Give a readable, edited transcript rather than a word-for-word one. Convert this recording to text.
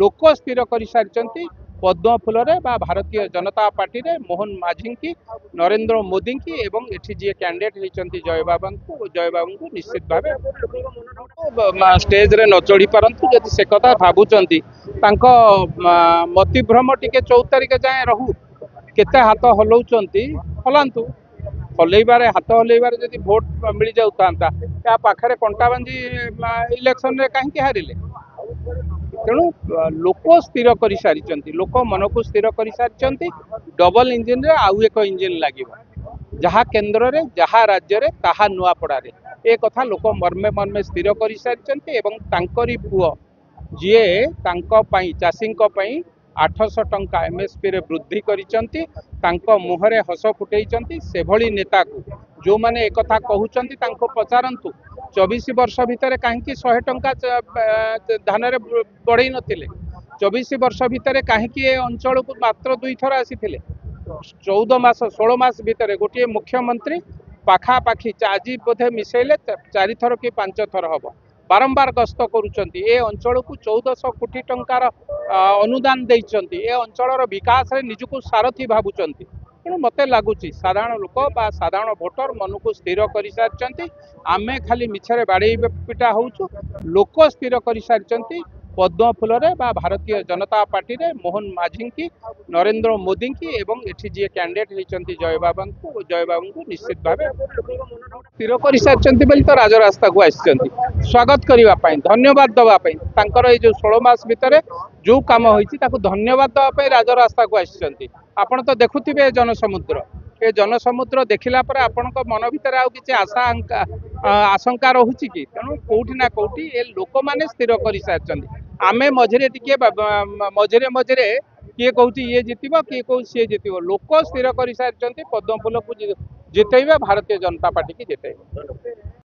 लोक स्थिर कर सारी पद्म फूल भारतीय जनता पार्टी रे मोहन माझी की नरेंद्र मोदी की एवं एठी जी कैंडिडेट होती जय बाबू को निश्चित भाव स्टेज रे न चढ़ी पारंतु जदि से कथा भावुंट मतिभ्रम टिके 14 तारिख जाए रहू केते हाथ हलाउंट हलांतु हलैबार हाथ हलैबार जदि भोट मिल जाता या पाखरे कंटा बांधी इलेक्शन रे कहीं हारिले तेणु लोक स्थिर कर सारी लोक मन को स्थिर कर सारी डबल इंजिन रे आउ एक इंजिन लगे जहाँ केन्द्र रे जहाँ राज्य रे ताहा नुआपड़ा रे ए कथा लोक मर्मे मर्मे स्थिर कर सारी पुओ जीए चाषी 800 टंका एमएसपी रे वृद्धि करिसंती मुहरे हस फुटई से भली नेता को जो माने एक कथा कहउचंती तांको पचारंतु 24 वर्ष भितर कहीं 100 टंका धान रे बढ़ई नथिले 24 वर्ष भितर कहीं अंचल को मात्र 2 थर आसी 14 मास 16 मास भितर गोटे मुख्यमंत्री पाखापाखि आज बोधे मिसेले 4 थर कि 5 थर हम बारंबार गस्त करुचंती ए अंचल को 1400 कोटी टंकार अनुदान देइचंती ए अंचल विकास रे निजको सारथी भावुचंती तेणु मत लगुच साधारण लोक बा साधारण भोटर मन को स्थिर कर सारी आमे खाली मिछरे बाड़े पिटा होचु लोक स्थिर कर सारी पद्म फूल भारतीय जनता पार्टी रे मोहन माझी की नरेंद्र मोदी की एवं एठी जी कैंडिडेट होती जय बाबू को निश्चित भाव स्थिर कर सारी बोली तो राजरास्ता को आसी स्वागत करने धन्यवाद दवापाई ये जो 16 मास भितर जो कम होती धन्यवाद दवापाई राजरास्ता को आसी आपण तो देखुथिबे जनसमुद्र ए जनसमुद्र देखला पर आपण मन भीतर आउ किछि आशंका रहुछि कि तेणु कोठी ना कोठी ए लोक माने स्थिर कर सारी आमे मझरे टिके मझरे मझरे किए कहूँ ये जितब किए कहूँ सी जितब लोक स्थिर कर सारी पद्म फूल को जितेबे भारतीय जनता पार्टी की जितेबे।